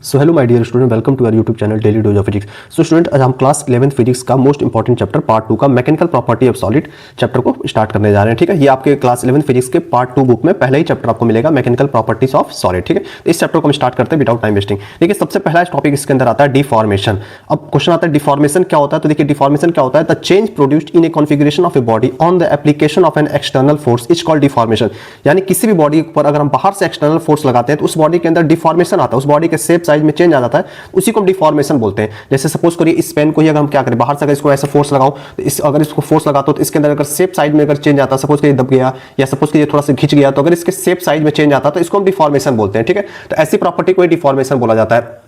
So hello my dear student, welcome to our YouTube channel daily dose of physics. So student, आज हम class 11th physics का most important chapter part 2 का mechanical property of solid chapter को start करने जा रहे हैं। ठीक है, ये आपके क्लास 11th फिजिक्स के पार्ट 2 बुक में पहला ही चैप्टर आपको मिलेगा, मैकेनिकल प्रॉपर्टीज ऑफ सॉलिड। ठीक है, तो इस चैप्टर को हम स्टार्ट करते हैं विदाउट टाइम वेस्टिंग। देखिए, सबसे पहला टॉपिक इसके अंदर आता है डिफॉर्मेशन। अब क्वेश्चन आता है डिफॉर्मेशन क्या होता है। तो देखिए, डिफॉर्मेशन क्या होता है? The change produced in A configuration of a body on the application of an external force is called deformation. यानी किसी भी बॉडी पर अगर हम बाहर से एक्सटर्नल फोर्स लगाते हैं तो उस बॉडी के अंदर डिफॉर्मेशन आता है, उस बॉडी के शेप साइज में चेंज आ जाता है, उसी को हम डिफॉर्मेशन बोलते हैं। जैसे सपोज करिए इस पेन को ही अगर हम क्या करें, बाहर से अगर इसको ऐसा फोर्स लगाओ तो अगर इसको फोर्स लगाता तो इसके अंदर अगर शेप साइज में अगर चेंज आता, सपोज करिए दब गया या सपोज करिए थोड़ा सा खिंच गया, तो अगर इसके शेप साइज में चेंज आता तो इसको हम डिफॉर्मेशन बोलते हैं। ठीक है, तो ऐसी प्रॉपर्टी को डिफॉर्मेशन बोला जाता है।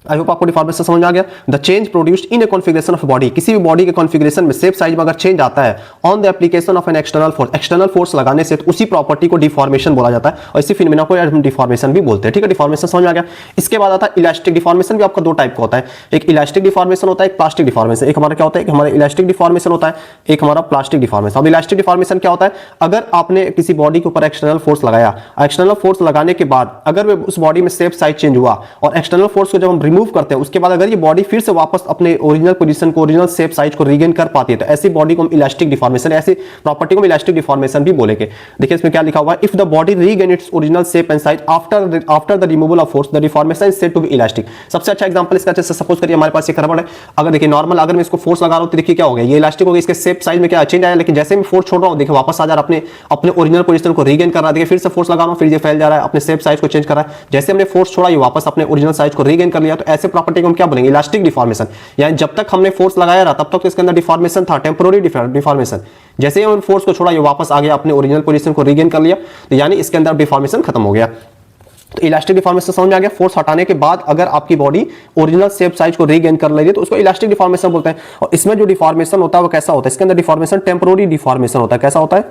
आई होप आपको डिफॉर्मेशन समझ में आ गया। The change produced in A configuration of body, किसी भी बॉडी के कॉन्फिगरेशन में शेप साइज में अगर चेंज आता है on the application of an external force, external force लगाने से तो उसी प्रॉपर्टी को डिफॉर्मेशन बोला जाता है और इसी फिनोमेना को हम डिफॉर्मेशन भी बोलते हैं। ठीक है, डिफॉर्मेशन समझ में आ गया। इसके बाद आता है इलास्टिक डिफॉर्मेशन। भी आपका दो टाइप का होता है, एक इलास्टिक डिफॉर्मेशन होता है, एक प्लास्टिक डिफॉर्मेशन। एक हमारा क्या होता है, हमारा इलास्टिक डिफॉर्मेशन होता है, एक हमारा प्लास्टिक डिफॉर्मेशन। अब इलास्टिक डिफॉर्मेशन क्या होता है? अगर आपने किसी बॉडी के ऊपर एक्सटर्नल फोर्स लगाया, एक्सटर्नल फोर्स लगाने के बाद अगर उस बॉडी में शेप साइज चेंज हुआ और एक्सटर्नल फोर्स को जब हम रिमूव करते हैं उसके बाद अगर ये बॉडी फिर से वापस अपने ओरिजिनल पोजीशन को, ओरिजिनल शेप साइज को रीगेन कर पाती है तो ऐसी बॉडी को हम इलास्टिक डिफॉर्मेशन, ऐसी प्रॉपर्टी को हम इलास्टिक डिफॉर्मेशन भी बोलेंगे। देखिए इसमें क्या लिखा हुआ है, if the body regain its original shape and size after the removal of force the deformation is said to be elastic. सबसे अच्छा एग्जांपल इसका, जैसे सपोज करिए हमारे पास एक रबड़ है, अगर देखिए नॉर्मल अगर मैं इसको फोर्स लगा रहा हूं तो देखिए क्या हो गया, ये इलास्टिक हो गया, इसके शेप साइज में क्या चेंज आया, लेकिन जैसे मैं फोर्स छोड़ रहा हूं देखिए वापस आ जा रहा है, अपने ओरिजिनल पोजीशन को रीगेन कर रहा है। देखिए फिर से फोर्स लगा रहा हूं, फिर ये फैल जा रहा है, अपने शेप साइज को चेंज कर रहा है। जैसे हमने फोर्स छोड़ा ये वापस अपने ओरिजिनल साइज को रीगेन कर लिया, तो ऐसे प्रॉपर्टी को हम क्या बोलेंगे, इलास्टिक डिफॉर्मेशन। यानी जब तक हमने फोर्स लगाया रहा तब तक तो इसके अंदर डिफॉर्मेशन था, टेम्पोररी डिफॉर्मेशन। जैसे ही हमने फोर्स को छोड़ा ये वापस आ गया, अपने ओरिजिनल पोजीशन को रीगेन कर लिया, तो यानी इसके अंदर डिफॉर्मेशन खत्म हो गया। तो इलास्टिक डिफॉर्मेशन समझ में आ गया। फोर्स हटाने के बाद अगर आपकी बॉडी ओरिजिनल शेप साइज को रीगेन कर लेगी तो उसको इलास्टिक डिफॉर्मेशन बोलते हैं। और इसमें जो डिफॉर्मेशन होता है वो कैसा होता है, इसके अंदर डिफॉर्मेशन टेम्पोररी डिफॉर्मेशन होता है। कैसा होता है?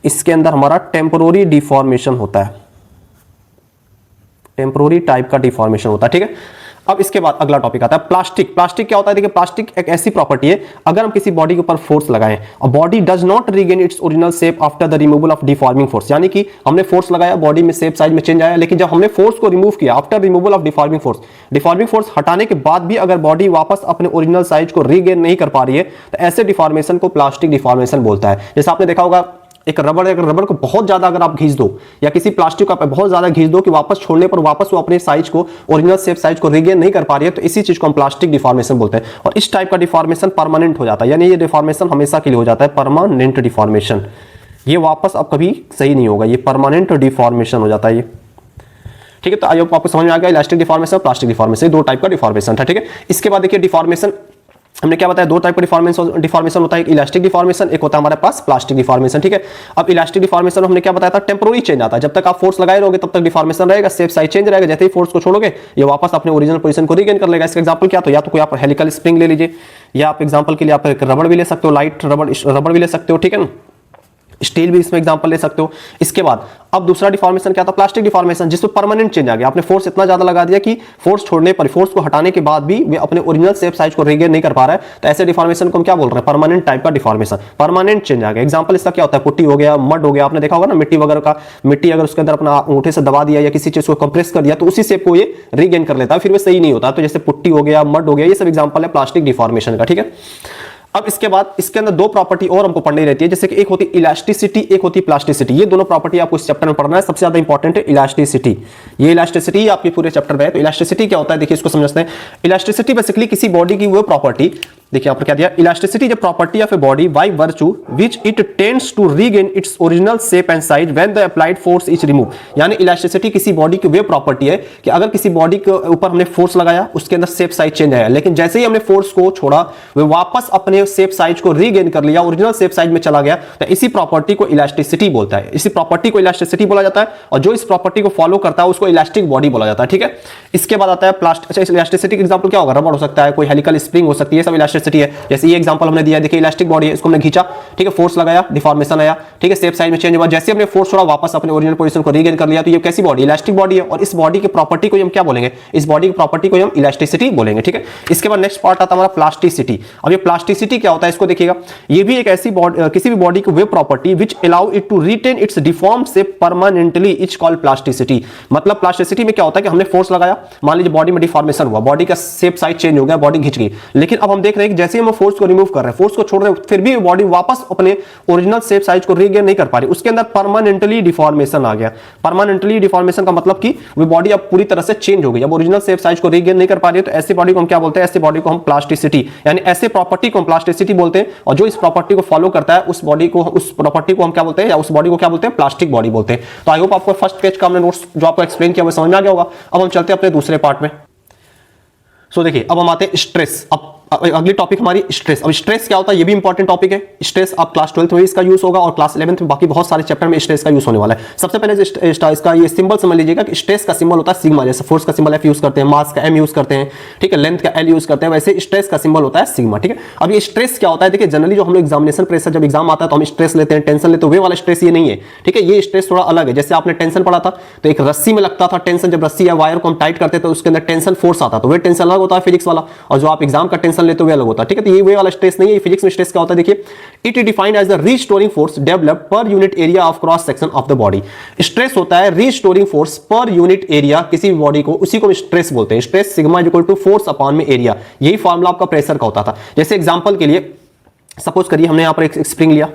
इसके अंदर हमारा टेम्पोररी डिफॉर्मेशन होता है, टेम्पोररी टाइप का डिफॉर्मेशन होता है। ठीक है, अब इसके बाद अगला टॉपिक आता है प्लास्टिक। प्लास्टिक क्या होता है? देखिए प्लास्टिक एक ऐसी प्रॉपर्टी है, अगर हम किसी बॉडी के ऊपर फोर्स लगाएं और body does not regain its original shape after the removal of deforming force, यानी कि हमने फोर्स लगाया, बॉडी में शेप साइज में चेंज आया, लेकिन जब हमने फोर्स को रिमूव किया after removal of deforming force हटाने के बाद भी अगर बॉडी वापस अपने ओरिजिनल साइज को रीगेन नहीं कर पा रही है तो ऐसे डिफॉर्मेशन को प्लास्टिक डिफॉर्मेशन बोलता है। जैसे आपने देखा होगा एक रबड़ को बहुत ज्यादा अगर आप घींच दो या किसी प्लास्टिक को आप बहुत ज्यादा घींच दो कि वापस छोड़ने पर वापस वो अपने साइज को, ओरिजिनल शेप साइज को रीगेन नहीं कर पा रही है, तो इसी चीज को हम प्लास्टिक डिफॉर्मेशन बोलते हैं। और इस टाइप का डिफॉर्मेशन परमानेंट हो जाता है, यानी ये डिफॉर्मेशन हमेशा के लिए हो जाता है, परमानेंट डिफॉर्मेशन। ये वापस अब कभी सही नहीं होगा, ये परमानेंट डिफॉर्मेशन हो जाता है ये। ठीक है, तो आई होप आपको समझ में आ गया इलास्टिक डिफॉर्मेशन, प्लास्टिक डिफॉर्मेशन, दो टाइप का डिफॉर्मेशन था। ठीक है, इसके बाद देखिए डिफॉर्मेशन हमने क्या बताया, दो टाइप का डिफॉर्मेशन होता है, एक इलास्टिक डिफॉर्मेशन, एक होता है हमारे पास प्लास्टिक डिफॉर्मेशन। ठीक है, अब इलास्टिक डिफॉर्मेशन हमने क्या बताया था, टेम्पोररी चेंज आता है, जब तक आप फोर्स लगाए रहोगे तब तक डिफॉर्मेशन रहेगा, शेप साइज चेंज रहेगा, जैसे ही फोर्स को छोड़ोगे ये वापस अपने ओरिजिनल पोजीशन को रीगेन कर लेगा। इसका एग्जांपल क्या, तो या तो कोई आप हेलिकल स्प्रिंग ले लीजिए, या आप एग्जांपल के लिए आप एक रबड़ भी ले सकते हो, लाइट रबड़ भी ले सकते हो। ठीक है ना, स्टील भी इसमें एग्जांपल ले सकते हो। इसके बाद अब दूसरा डिफॉर्मेशन क्या था, प्लास्टिक डिफॉर्मेशन, जिसमें परमानेंट चेंज आ गया, आपने फोर्स इतना ज्यादा लगा दिया कि फोर्स छोड़ने पर, फोर्स को हटाने के बाद भी वे अपने ओरिजिनल शेप साइज को रीगेन नहीं कर पा रहा है, तो ऐसे डिफॉर्मेशन को हम क्या बोल रहे हैं, परमानेंट टाइप का डिफॉर्मेशन, परमानेंट चेंज आ गया। एग्जांपल इसका क्या होता है, पुट्टी हो गया, मड हो गया, आपने देखा होगा ना मिट्टी वगैरह का, मिट्टी अगर उसके अंदर अपना अंगूठे से दबा दिया या किसी चीज को कंप्रेस कर दिया तो उसी शेप को ये रीगेन कर लेता है, फिर वो सही नहीं होता। तो जैसे पुट्टी हो गया, मड हो गया, ये सब एग्जांपल है प्लास्टिक डिफॉर्मेशन का। ठीक है, अब इसके बाद इसके अंदर दो प्रॉपर्टी और हमको पढ़नी रहती है, जैसे कि एक होती है इलास्टिसिटी, एक होती है प्लास्टिसिटी। ये दोनों प्रॉपर्टी आपको इस चैप्टर में पढ़ना है, सबसे ज्यादा इंपॉर्टेंट है इलास्टिसिटी। ये इलास्टिसिटी आपके पूरे चैप्टर में है। तो इलास्टिसिटी क्या होता है, देखिए इसको समझते हैं। इलास्टिसिटी बेसिकली किसी बॉडी की वो प्रॉपर्टी, देखिए यहाँ पर क्या दिया, elasticity is a property of a body by virtue which it tends to regain its original shape and size when the applied force is remove. यानी इलास्टिसिटी किसी बॉडी की वो प्रॉपर्टी है कि अगर किसी बॉडी के ऊपर हमने फोर्स लगाया, उसके अंदर शेप साइज चेंज आया, लेकिन जैसे ही हमने फोर्स को छोड़ा वो वापस अपने शेप साइज को रीगेन कर लिया, ओरिजिनल शेप साइज में चला गया, तो इसी प्रॉपर्टी को इलास्टिसिटी बोलता है, इसी प्रॉपर्टी को इलास्टिसिटी बोला जाता है। और जो इस प्रॉपर्टी को फॉलो करता है उसको इलास्टिक बॉडी बोला जाता है। ठीक है, इसके बाद आता है प्लास्टिक। इलास्टिसिटी का एग्जांपल क्या होगा, रबड़ हो सकता है, कोई हेलिकल स्प्रिंग हो सकती है, सब इलास्टिसिटी है। जैसे ये एग्जांपल हमने दिया, देखिए इलास्टिक बॉडी है, इसको हमने खींचा, ठीक है, फोर्स लगाया, डिफॉर्मेशन आया, ठीक है, शेप साइज में चेंज हुआ, जैसे हमने फोर्स छोड़ा वापस अपने ओरिजिनल पोजीशन को रीगेन कर लिया, तो ये कैसी बॉडी, इलास्टिक बॉडी है। और इस बॉडी की प्रॉपर्टी को हम क्या बोलेंगे, इस बॉडी की प्रॉपर्टी को हम इलास्टिसिटी बोलेंगे। ठीक है, इसके बाद नेक्स्ट पार्ट आता है हमारा प्लास्टिसिटी। अब ये प्लास्टिसिटी प्लास्टिसिटी क्या होता है इसको देखिएगा, ये भी एक ऐसी किसी भी बॉडी की वे property which allow it to retain its deform shape permanently, it's called plasticity. मतलब प्लास्टिसिटी में क्या होता है कि हमने फोर्स लगाया, मान लीजिए बॉडी में डिफॉर्मेशन हुआ, बॉडी का शेप साइज चेंज हो गया, बॉडी घिंच गई, लेकिन अब हम देख रहे हैं कि जैसे ही हम फोर्स को रिमूव कर रहे हैं, फोर्स को छोड़ रहे हैं, फिर भी बॉडी वापस अपने ओरिजिनल शेप साइज को रीगेन नहीं कर पा रही, उसके अंदर परमानेंटली डिफॉर्मेशन आ गया। परमानेंटली डिफॉर्मेशन का मतलब कि वो बॉडी अब पूरी तरह से चेंज हो गई, अब ओरिजिनल शेप साइज को रीगेन नहीं कर पा रही है, तो ऐसी बॉडी को हम क्या बोलते हैं, ऐसी बॉडी को हम प्लास्टिसिटी, यानी ऐसे प्रॉपर्टी को हम प्लास्टिसिटी बोलते हैं, और जो इस प्रॉपर्टी को फॉलो करता है उस बॉडी को, उस प्रॉपर्टी को हम क्या बोलते हैं, या उस बॉडी को क्या बोलते हैं, प्लास्टिक बॉडी बोलते हैं। तो आई होप आपको फर्स्ट पेज का हमने नोट्स जो आपको एक्सप्लेन किया वो समझ में आ गया होगा। अब हम चलते हैं अपने दूसरे पार्ट में। सो देखिए, अब हम आते हैं स्ट्रेस। अब अगली टॉपिक हमारी स्ट्रेस। अब स्ट्रेस क्या होता है, ये भी इंपॉर्टेंट टॉपिक है। स्ट्रेस आप क्लास 12th में इसका यूज होगा और क्लास 11th में बाकी बहुत सारे चैप्टर में स्ट्रेस का यूज होने वाला है। सबसे पहले इसका ये सिंबल समझ लीजिएगा कि स्ट्रेस का सिंबल होता है सिग्मा, जैसे फोर्स का सिंबल F यूज करते हैं, मास का M यूज करते हैं, ठीक है, लेंथ का L यूज करते हैं, वैसे स्ट्रेस का सिंबल होता है सिग्मा, ठीक है। अब ये स्ट्रेस क्या होता है, देखिए जनरली जो हम लोग एग्जामिनेशन प्रेशर, जब एग्जाम आता है तो हम स्ट्रेस लेते हैं, टेंशन लेते हैं, वे वाला स्ट्रेस ये नहीं है, ठीक है। ये स्ट्रेस थोड़ा अलग है। जैसे आपने टेंशन पढ़ा था तो एक रस्सी में लगता था टेंशन, जब रस्सी या वायर को हम टाइट करते तो उसके अंदर टेंशन फोर्स आता, तो वे टेंशन अलग होता है फिजिक्स वाला, और जो आप एग्जाम का टेंशन लेते हो वे अलग होता है, ठीक है। तो ये वे वाला स्ट्रेस नहीं है। फिजिक्स में स्ट्रेस क्या होता है, देखिए, it is defined as the restoring force developed per unit area of cross section of the body. Stress होता है restoring force per unit area किसी भी बॉडी को, उसी को स्ट्रेस बोलते हैं। Stress sigma is equal to force upon में एरिया, यही फॉर्मूला आपका प्रेशर का होता था। जैसे एग्जांपल के लिए सपोज करिए हमने यहां पर एक स्प्रिंग लिया,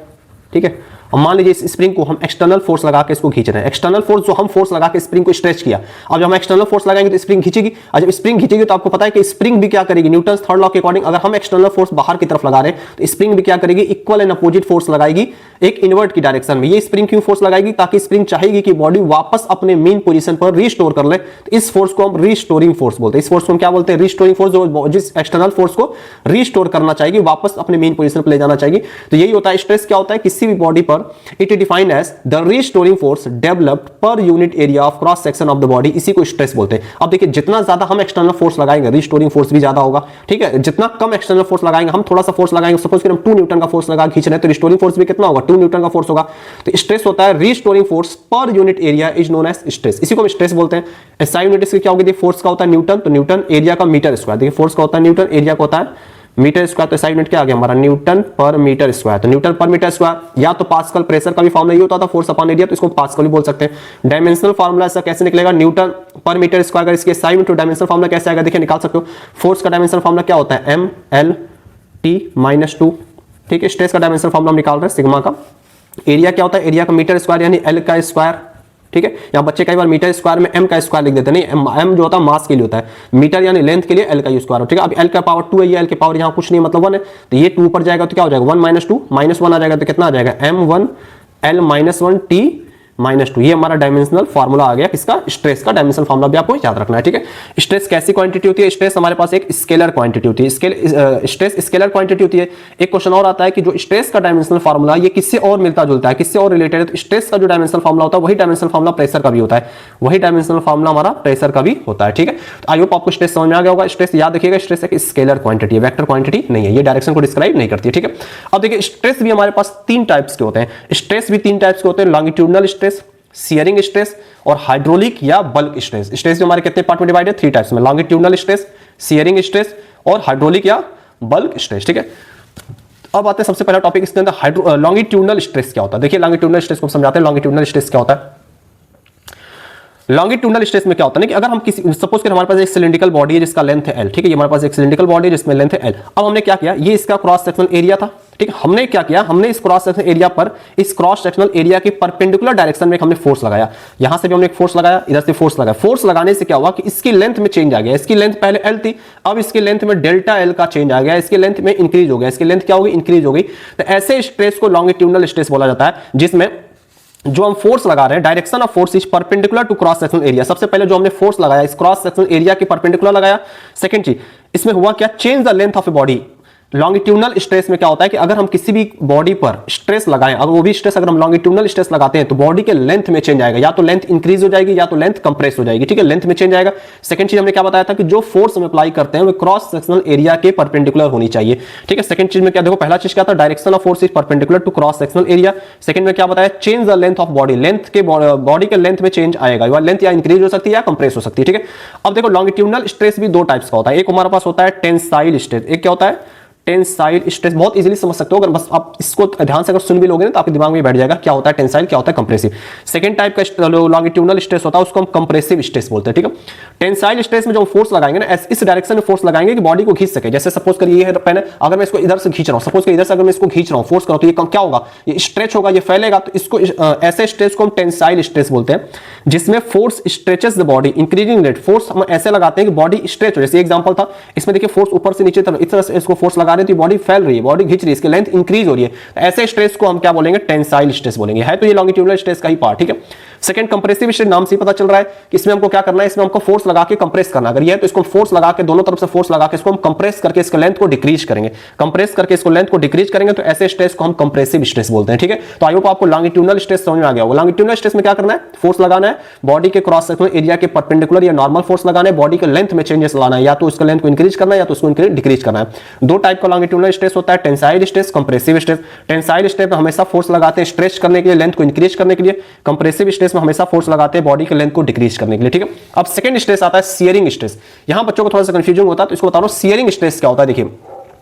ठीक है, और मान लीजिए इस स्प्रिंग को हम एक्सटर्नल फोर्स लगा के इसको खींच रहे हैं। एक्सटर्नल फोर्स जो हम फोर्स लगा के स्प्रिंग को स्ट्रेच किया, अब जब हम एक्सटर्नल फोर्स लगाएंगे तो स्प्रिंग खींचेगी, और जब स्प्रिंग खींचेगी तो आपको पता है कि स्प्रिंग भी क्या करेगी, न्यूटन्स थर्ड लॉ के अकॉर्डिंग अगर हम एक्सटर्नल फोर्स बाहर की तरफ लगा रहे हैं तो स्प्रिंग भी क्या करेगी, इक्वल एंड अपोजिट फोर्स लगाएगी एक इनवर्ट की डायरेक्शन में। ये स्प्रिंग क्यों फोर्स लगाएगी, ताकि स्प्रिंग चाहेगी कि बॉडी वापस अपने मेन पोजीशन पर रीस्टोर कर ले, तो इस फोर्स को हम रीस्टोरिंग फोर्स बोलते हैं। इस फोर्स को हम क्या बोलते हैं, रीस्टोरिंग फोर्स, जो जिस एक्सटर्नल फोर्स को रीस्टोर करना चाहिए, वापस अपने मेन पोजीशन पर ले जाना चाहिए। तो यही होता है स्ट्रेस। क्या होता है, किसी भी बॉडी पर it is defined as the restoring force developed per unit area of cross section of the body, इसी को स्ट्रेस बोलते हैं। अब देखिए, जितना ज्यादा हम एक्सटर्नल फोर्स लगाएंगे रीस्टोरिंग फोर्स भी ज्यादा होगा, ठीक है। जितना कम एक्सटर्नल फोर्स लगाएंगे, हम थोड़ा सा फोर्स लगाएंगे, सपोज कि हम 2 न्यूटन का फोर्स लगा खींच रहे हैं, तो रिस्टोरिंग फोर्स भी कितना होगा, 2 न्यूटन का फोर्स होगा। तो स्ट्रेस होता है restoring force per unit area is known as stress, इसी को हम स्ट्रेस बोलते हैं। एसआई यूनिट इसकी क्या होगी, फोर्स का होता है न्यूटन, तो न्यूटन, एरिया का मीटर स्क्वायर। देखिए फोर्स का होता है न्यूटन, एरिया का होता है मीटर स्क्वायर, तो एसआई यूनिट क्या आ गया हमारा, न्यूटन पर मीटर स्क्वायर। तो न्यूटन पर मीटर स्क्वायर, या तो पास्कल, प्रेशर का भी फॉर्मूला ये होता था फोर्स अपॉन एरिया, तो इसको पास्कल भी बोल सकते हैं। डायमेंशनल फॉर्मूला ऐसा कैसे निकलेगा, न्यूटन पर मीटर स्क्वायर, इसके एसआई यूनिट डायमेंशनल फॉर्मूला कैसे आएगा, देखिए निकाल सकते हो। फोर्स का डायमेंशनल फॉर्मूला क्या होता है, m/L/T-2, ठीक है। स्ट्रेस का डायमेंशनल फॉर्मूला हम निकाल रहे हैं सिग्मा का। एरिया क्या होता है, एरिया का मीटर स्क्वायर यानी L का स्क्वायर, ठीक है। यहां बच्चे कई बार मीटर स्क्वायर में m का स्क्वायर लिख देते हैं, नहीं, m जो होता है मास के लिए होता है, मीटर यानी लेंथ के लिए L का स्क्वायर, ठीक है। अब L का पावर 2 है, ये L के पावर यहां कुछ नहीं मतलब 1 है, तो ये 2 ऊपर जाएगा तो क्या हो जाएगा, 1 - 2 -1 आ जाएगा, तो कितना आ जाएगा, m1L-1T-2, ये हमारा डायमेंशनल फार्मूला आ गया किसका, स्ट्रेस का। डायमेंशनल फार्मूला भी आपको याद रखना है, ठीक है। स्ट्रेस कैसी क्वांटिटी होती है, स्ट्रेस हमारे पास एक स्केलर क्वांटिटी होती है। स्ट्रेस स्केलर क्वांटिटी होती है। एक क्वेश्चन और आता है कि जो स्ट्रेस का डायमेंशनल फार्मूला ये किससे और मिलता जुलता है, किससे और रिलेटेड है, तो स्ट्रेस का जो डायमेंशनल फार्मूला होता है वही डायमेंशनल फार्मूला प्रेशर का भी होता है, वही डायमेंशनल फार्मूला हमारा प्रेशर का भी होता है, ठीक है। तो आई होप आपको स्ट्रेस समझ में आ गया होगा। स्ट्रेस याद रखिएगा, स्ट्रेस एक स्केलर क्वांटिटी है, वेक्टर क्वांटिटी नहीं है, ये डायरेक्शन को डिस्क्राइब नहीं करती है, ठीक है। अब देखिए, स्ट्रेस भी हमारे पास 3 टाइप्स के होते हैं। स्ट्रेस भी 3 टाइप्स के होते हैं, लॉन्गिट्यूडनल स्ट्रेस, शियरिंग स्ट्रेस और हाइड्रोलिक या बल्क स्ट्रेस। स्ट्रेस भी हमारे कितने पार्ट में डिवाइड है, 3 टाइप्स में, लॉन्गिट्यूडनल स्ट्रेस, शियरिंग स्ट्रेस और हाइड्रोलिक या बल्क स्ट्रेस, ठीक है। अब आते हैं सबसे पहला टॉपिक इसके अंदर, लॉन्गिट्यूडनल स्ट्रेस क्या होता है। देखिए लॉन्गिट्यूडनल स्ट्रेस को समझाते हैं। लॉन्गिट्यूडनल स्ट्रेस क्या होता है, लॉन्गिट्यूडनल स्ट्रेस में क्या होता है ना कि अगर हम किसी, सपोज कि हमारे पास एक सिलिंड्रिकल बॉडी है जिसका लेंथ है L, ठीक है, ये हमारे पास एक सिलिंड्रिकल बॉडी है जिसमें लेंथ है L। अब हमने क्या किया, ये इसका क्रॉस सेक्शनल एरिया था, ठीक है। हमने क्या किया, हमने इस क्रॉस सेक्शनल एरिया पर, इस क्रॉस सेक्शनल एरिया के परपेंडिकुलर डायरेक्शन में हमने फोर्स लगाया। यहां से भी हमने एक फोर्स लगाया, इधर से फोर्स लगाया। फोर्स लगाने से क्या हुआ कि इसकी लेंथ में चेंज आ गया। इसकी लेंथ पहले L थी, अब इसकी लेंथ में डेल्टा L का चेंज आ गया, इसकी लेंथ में इंक्रीज हो गया, इसकी लेंथ क्या होगी, इंक्रीज हो गई। तो ऐसे स्ट्रेस को लॉन्गिट्यूडनल स्ट्रेस बोला जाता है, जिसमें जो हम फोर्स लगा रहे हैं, direction of force is perpendicular to cross sectional area. सबसे पहले जो हमने फोर्स लगाया इस क्रॉस सेक्शनल एरिया के परपेंडिकुलर लगाया। सेकंड चीज, इसमें हुआ क्या, change the length of a body. Longitudinal stress में क्या होता है कि अगर हम किसी भी बॉडी पर स्ट्रेस लगाएं, अगर वो भी स्ट्रेस अगर हम लॉन्गिट्यूडनल स्ट्रेस लगाते हैं तो बॉडी के लेंथ में चेंज आएगा, या तो लेंथ इंक्रीज हो जाएगी या तो लेंथ कंप्रेस हो जाएगी, ठीक है, लेंथ में चेंज आएगा। सेकंड चीज हमने क्या बताया था कि जो फोर्स हम अप्लाई करते हैं वो क्रॉस सेक्शनल एरिया के परपेंडिकुलर होनी चाहिए, ठीक है। सेकंड चीज में क्या, देखो पहला चीज क्या था, direction of force is perpendicular to cross sectional area. Second में क्या बताया, change the length of body, length के बॉडी के लेंथ में चेंज आएगा, वह लेंथ या इंक्रीज हो सकती है या कंप्रेस हो सकती है, ठीक है। अब देखो लॉन्गिट्यूडनल स्ट्रेस भी 2 टाइप्स का होता है। एक हमारे पास होता है टेंसाइल स्ट्रेस, एक क्या होता है, टेंसाइल स्ट्रेस बहुत इजीली समझ सकते हो, अगर बस आप इसको ध्यान से अगर सुन भी लोगे ना तो आपके दिमाग में बैठ जाएगा क्या होता है टेंसाइल, क्या होता है कंप्रेसिव। सेकंड टाइप का लॉन्गिट्यूडनल स्ट्रेस होता है उसको हम कंप्रेसिव स्ट्रेस बोलते हैं, ठीक है। टेंसाइल स्ट्रेस में जो फोर्स लगाएंगे ना इस डायरेक्शन में फोर्स लगाएंगे कि बॉडी को खींच सके। जैसे सपोज करिए ये है पेन, अगर मैं इसको इधर से खींच रहा हूं, सपोज करिए इधर से अगर मैं इसको खींच रहा हूं, फोर्स करो तो ये क्या होगा, ये स्ट्रेच होगा, ये फैलेगा, तो इसको ऐसे स्ट्रेस को हम टेंसाइल स्ट्रेस बोलते हैं, जिसमें force stretches the body increasing rate. Force हम ऐसे लगाते हैं कि बॉडी स्ट्रेच हो, जैसे एग्जांपल था इसमें देखिए फोर्स ऊपर से नीचे तरफ इस तरह से इसको फोर्स लगा रहे हैं तो बॉडी फैल रही है, बॉडी खींच रही है, इसकी लेंथ इंक्रीज हो रही है, तो ऐसे स्ट्रेस को हम क्या बोलेंगे, टेंसाइल स्ट्रेस बोलेंगे। है तो ये लॉन्गिट्यूडनल स्ट्रेस का ही पार्ट, ठीक है। सेकंड कंप्रेसिव स्ट्रेस, नाम से पता चल रहा है कि इसमें हमको क्या करना है, इसमें हमको फोर्स लगा के कंप्रेस करना। अगर ये है तो इसको फोर्स लगा के दोनों तरफ से फोर्स लगा के इसको हम कंप्रेस करके इसके लेंथ को डिक्रीज करेंगे, कंप्रेस करके इसको लेंथ को डिक्रीज करेंगे, तो ऐसे स्ट्रेस को हम कंप्रेसिव स्ट्रेस बोलते हैं, ठीक है। तो आई होप आपको लॉन्गिट्यूडनल स्ट्रेस समझ में आ गया होगा। लॉन्गिट्यूडनल स्ट्रेस में क्या करना है, फोर्स लगाना है बॉडी के क्रॉस सेक्शनल एरिया के परपेंडिकुलर या नॉर्मल फोर्स लगाना है, बॉडी के लेंथ में चेंजेस लाना है, या तो उसका लेंथ को इंक्रीज करना है या तो उसको डिक्रीज करना है। दो टाइप का लॉन्गिट्यूडनल स्ट्रेस होता है, tensile stress, compressive stress. Tensile stress में हमेशा फोर्स लगाते हैं स्ट्रेच करने के लिए, लेंथ को इंक्रीज करने के लिए। कंप्रेसिव स्ट्रेस में हमेशा फोर्स लगाते हैं बॉडी के लेंथ को डिक्रीज करने के लिए, ठीक है। अब सेकंड स्ट्रेस आता है शियरिंग स्ट्रेस। यहां बच्चों को थोड़ा सा कंफ्यूजन होता है तो इसको बता रहा हूं शियरिंग स्ट्रेस क्या होता है। देखिए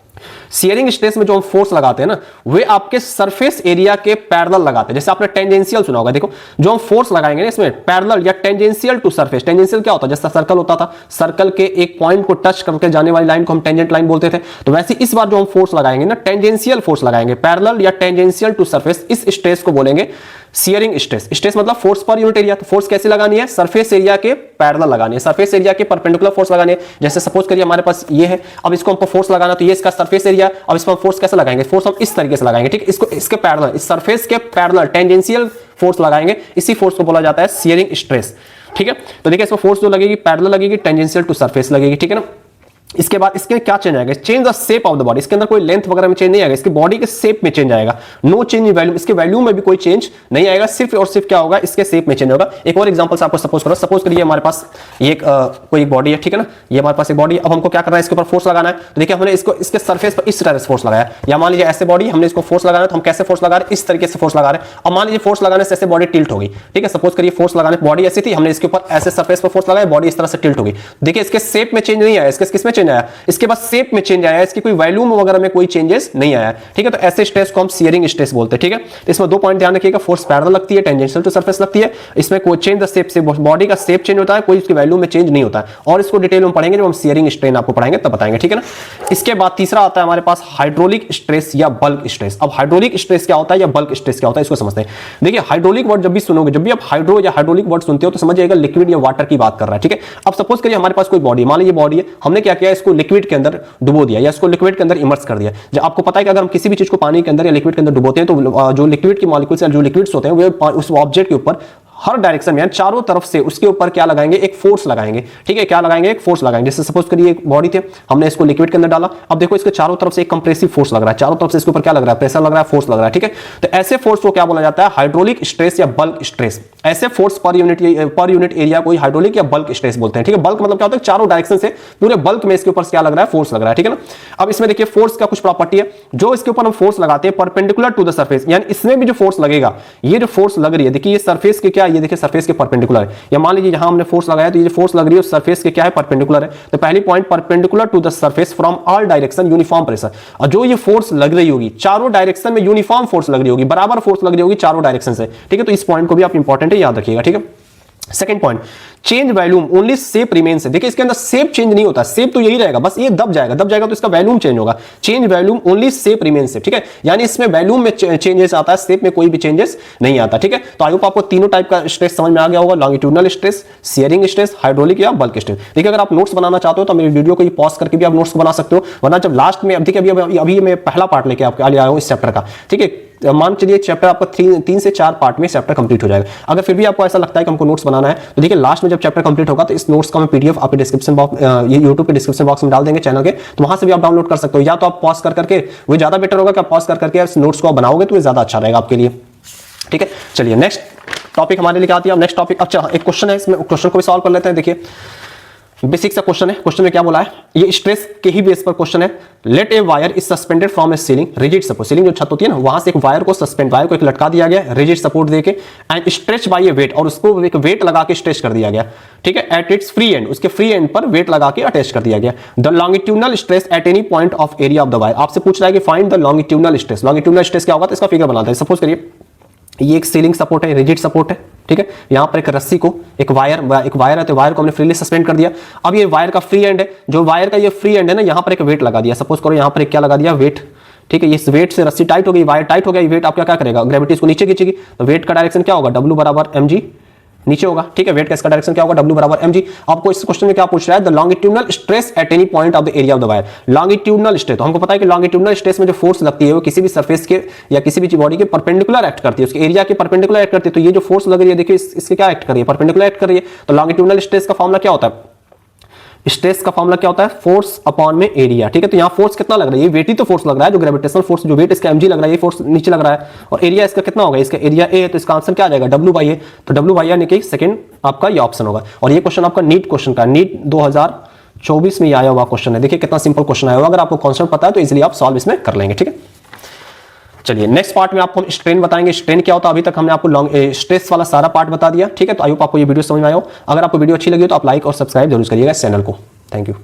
शियरिंग स्ट्रेस में जो हम फोर्स लगाते हैं ना वे आपके सरफेस एरिया के पैरेलल लगाते हैं। जैसे आपने टेंजेंशियल सुना होगा, देखो जो हम फोर्स लगाएंगे ना इसमें पैरेलल या टेंजेंशियल टू सरफेस। टेंजेंशियल क्या होता है, जैसा सर्कल होता था, सर्कल के एक पॉइंट को टच करके जाने वाली लाइन को हम टेंजेंट लाइन बोलते थे, तो वैसे इस बार जो हम फोर्स लगाएंगे ना टेंजेंशियल फोर्स लगाएंगे, पैरेलल या टेंजेंशियल टू सरफेस, इस स्ट्रेस को बोलेंगे शियरिंग स्ट्रेस। स्ट्रेस मतलब फोर्स पर यूनिट एरिया। तो फोर्स कैसे लगानी है, सरफेस एरिया के पैरेलल लगानी है, सरफेस एरिया के परपेंडिकुलर फोर्स लगानी है। जैसे सपोज करिए हमारे पास ये है, अब इसको हमको फोर्स लगाना, तो ये इसका सरफेस एरिया, अब इस पर फोर्स कैसे लगाएंगे, फोर्स हम इस तरीके से लगाएंगे, ठीक है। इसको इसके पैरेलल, इस सरफेस के पैरेलल टेंजेंशियल फोर्स लगाएंगे, इसी फोर्स को बोला जाता है शियरिंग स्ट्रेस, ठीक है। तो देखिए इसमें फोर्स जो लगेगी पैरेलल लगेगी, टेंजेंशियल टू सरफेस लगेगी, ठीक है ना। इसके बाद इसके क्या चेंज आएगा, change the shape of the body. इसके अंदर कोई लेंथ वगैरह में चेंज नहीं आएगा, इसकी बॉडी के शेप में चेंज आएगा। नो चेंज इन वैल्यू, इसके वैल्यू में भी कोई चेंज नहीं आएगा, सिर्फ और सिर्फ क्या होगा, इसके शेप में चेंज होगा। एक और एग्जांपल से आपको सपोज करो, सपोज करिए हमारे पास ये कोई बॉडी है, ठीक है ना, ये हमारे पास एक बॉडी। अब हमको क्या करना है, इसके ऊपर फोर्स लगाना है। तो देखिए हमने इसको इसके सरफेस पर इस तरह से फोर्स लगाया, या मान लीजिए ऐसे बॉडी, हमने इसको फोर्स लगाना है, तो हम कैसे फोर्स लगा रहे हैं, इस तरीके से फोर्स लगा रहे हैं। अब मान लीजिए फोर्स लगाने से ऐसे बॉडी टिल्ट होगी, ठीक है। सपोज करिए फोर्स लगाने बॉडी ऐसी थी, हमने इसके ऊपर ऐसे सरफेस पर फोर्स लगाया, बॉडी इस तरह से टिल्ट होगी। देखिए इसके शेप में चेंज नहीं आया, इसके किस में चेंज आया, इसके बाद शेप में चेंज आया, इसकी कोई वैल्यूम वगैरह में कोई चेंजेस नहीं आया, ठीक है। तो ऐसे स्ट्रेस को हम शियरिंग स्ट्रेस बोलते हैं, ठीक है। तो इसमें दो पॉइंट ध्यान रखिएगा, फोर्स पैरेलल लगती है, टेंजेंशियल टू सरफेस लगती है, इसमें कोई चेंज द शेप से बॉडी का शेप चेंज होता है, कोई उसकी वैल्यू में चेंज नहीं होता है। और इसको डिटेल में पढ़ेंगे जब हम शियरिंग स्ट्रेन आपको पढ़ाएंगे तब बताएंगे, ठीक है ना। इसके बाद तीसरा आता है हमारे पास हाइड्रोलिक स्ट्रेस या बल्क स्ट्रेस। अब हाइड्रोलिक स्ट्रेस क्या होता है या बल्क स्ट्रेस क्या होता है, इसको समझते हैं। देखिए हाइड्रोलिक वर्ड जब भी सुनोगे, जब भी आप हाइड्रो या हाइड्रोलिक वर्ड सुनते हो तो समझिएगा लिक्विड या वाटर की बात कर रहा है, ठीक है। अब सपोज करिए हमारे पास कोई बॉडी, मान लीजिए बॉडी है, हमने क्या किया, इसको लिक्विड के अंदर डुबो दिया या इसको लिक्विड के अंदर इमर्स कर दिया। जब आपको पता है कि अगर हम किसी भी चीज को पानी के अंदर या लिक्विड के अंदर डुबोते हैं तो जो लिक्विड की मॉलिक्यूल्स या जो लिक्विड्स होते हैं वो उस ऑब्जेक्ट के ऊपर हर डायरेक्शन में चारों तरफ से उसके ऊपर क्या लगाएंगे, एक फोर्स लगाएंगे, ठीक है। क्या लगाएंगे, एक फोर्स लगाएंगे। जैसे सपोज करिए एक बॉडी थे, हमने इसको लिक्विड के अंदर डाला, अब देखो इसके चारों तरफ से एक कंप्रेसिव फोर्स लग रहा है, चारों तरफ से इसके ऊपर क्या लग रहा है, प्रेशर लग रहा है, फोर्स लग रहा है, ठीक है। तो ऐसे फोर्स को क्या बोला जाता है, हाइड्रोलिक स्ट्रेस या बल्क स्ट्रेस। ऐसे फोर्स पर यूनिट एरिया को हाइड्रोलिक या बल्क स्ट्रेस बोलते हैं, ठीक है। बल्क मतलब क्या होता है, चारों डायरेक्शन से पूरे बल्क में इसके ऊपर क्या लग रहा है, फोर्स लग रहा है, ठीक है ना। अब इसमें देखिए फोर्स का कुछ प्रॉपर्टी है, जो इसके ऊपर हम फोर्स लगाते हैं परपेंडिकुलर टू द सरफेस, यानी इसमें भी जो फोर्स लगेगा, ये जो फोर्स लग रही है, देखिए ये सरफेस के क्या, ये देखिए सरफेस के परपेंडिकुलर है। या मान लीजिए यहां हमने फोर्स लगाया तो ये फोर्स लग रही है उस सरफेस के क्या है, परपेंडिकुलर है। तो पहली point, perpendicular to the surface from all direction uniform pressure. और जो ये फोर्स लग रही होगी चारों डायरेक्शन में यूनिफॉर्म फोर्स लग रही होगी, बराबर फोर्स लग रही होगी चारों डायरेक्शन से, ठीक है। तो इस पॉइंट को भी आप इंपॉर्टेंट है, याद रखिएगा, ठीक है। Second point, change volume only shape remains है। देखिए इसके अंदर शेप चेंज नहीं होता, शेप तो यही रहेगा, बस ये दब जाएगा तो इसका वैल्यूम चेंज होगा। Change volume only shape remains है, ठीक है। यानी इसमें वैल्यूम में चेंजेस आता है, शेप में कोई भी चेंजेस नहीं आता, ठीक है। तो आई होप आपको तीनों टाइप का स्ट्रेस समझ में आ गया होगा, longitudinal stress, shearing stress, hydraulic या बल्क स्ट्रेस। देखिए अगर आप नोट्स बनाना चाहते हो तो मेरी वीडियो को पॉज करके भी आप नोट्स बना सकते हो, वरना जब लास्ट में अभी मैं पहला पार्ट लेके आपके आया हूं इस चैप्टर का, ठीक है। मान चलिए चैप्टर आपका 3 से 4 पार्ट में चैप्टर कंप्लीट हो जाएगा। अगर फिर भी आपको ऐसा लगता है कि हमको नोट्स बनाना है तो देखिए लास्ट में जब चैप्टर कंप्लीट होगा तो इस नोट्स का मैं पीडीएफ आपके डिस्क्रिप्शन बॉक्स, ये यूट्यूब के डिस्क्रिप्शन बॉक्स में डाल देंगे चैनल के, तो वहां से भी आप डाउनलोड कर सकते हो। या तो आप पॉज करके, वो ज्यादा बेटर होगा कि आप पॉज करके इस नोट्स को बनाओगे तो ये ज्यादा अच्छा रहेगा आपके लिए, ठीक है। चलिए नेक्स्ट टॉपिक हमारे लिए क्या आती है, नेक्स्ट टॉपिक। अच्छा एक क्वेश्चन है, इसमें क्वेश्चन को भी सॉल्व कर लेते हैं। देखिए बेसिक सा क्वेश्चन है। क्वेश्चन में क्या बोला है, ये स्ट्रेस के ही बेस पर क्वेश्चन है। Let a wire is suspended from a ceiling, rigid support, ceiling जो छत होती है ना, वहां से एक वायर को सस्पेंड, वायर को एक लटका दिया गया रिजिड सपोर्ट देके, and stretch by a weight, और उसको एक वेट लगा के स्ट्रेच कर दिया गया, ठीक है, एट इट्स फ्री एंड, उसके फ्री एंड पर वेट लगा के अटैच कर दिया गया। The longitudinal stress at any point of area of the wire, आपसे पूछ रहा है कि find the longitudinal stress. Longitudinal stress क्या होगा, तो इसका फिगर बनाते हैं। सपोज करिए ये एक सीलिंग सपोर्ट है, रिजिड सपोर्ट है, ठीक है, यहां पर एक रस्सी को, एक वायर है, तो वायर को हमने फ्रीली सस्पेंड कर दिया। अब ये वायर का फ्री एंड है, जो वायर का ये फ्री एंड है ना, यहां पर एक वेट लगा दिया। सपोज करो यहां पर एक क्या लगा दिया, वेट, ठीक है, इस वेट से रस्सी टाइट हो गई, वायर टाइट हो गया, वेट आपका क्या करेगा, ग्रेविटी इसको नीचे खींचेगी, तो वेट का डायरेक्शन क्या होगा, W बराबर mg नीचे होगा, ठीक है, वेट का इसका डायरेक्शन क्या होगा, W बराबर mg। आपको इस क्वेश्चन में क्या पूछ रहा है, the longitudinal stress at any point of the area of the wire. Longitudinal stress, तो हमको पता है कि लॉन्गिट्यूडनल स्ट्रेस में जो फोर्स लगती है वो किसी भी सरफेस के या किसी भी बॉडी के परपेंडिकुलर एक्ट करती है, उसके एरिया के परपेंडिकुलर एक्ट करती है। तो ये जो फोर्स लग रही है, देखिए इसके क्या एक्ट कर रही है, परपेंडिकुलर एक्ट कर रही है। तो लॉन्गिट्यूडनल स्ट्रेस का फॉर्मूला क्या होता है, स्ट्रेस का फॉर्मूला क्या होता है, फोर्स अपॉन में एरिया, ठीक है। तो यहां फोर्स कितना लग रहा है, ये वेट ही तो फोर्स लग रहा है, जो ग्रेविटेशनल फोर्स, जो वेट इसका mg लग रहा है, ये फोर्स नीचे लग रहा है, और एरिया इसका कितना होगा, इसका एरिया a है, तो इसका आंसर क्या आ जाएगा, W/A। तो W/A यानी कि सेकंड आपका ये ऑप्शन होगा। और ये क्वेश्चन आपका नीट क्वेश्चन का, नीट 2024 में आया हुआ क्वेश्चन है। देखिए कितना सिंपल क्वेश्चन आया हुआ, अगर आपको कॉन्सेप्ट पता है तो इजिली आप सॉल्व इसमें कर लेंगे, ठीक है। चलिए नेक्स्ट पार्ट में आपको हम स्ट्रेन बताएंगे। स्ट्रेन क्या होता है, अभी तक हमने आपको स्ट्रेस वाला सारा पार्ट बता दिया, ठीक है। तो आई होप आपको ये वीडियो समझ में आया हो। अगर आपको वीडियो अच्छी लगी तो आप लाइक और सब्सक्राइब जरूर करिएगा इस चैनल को। Thank you.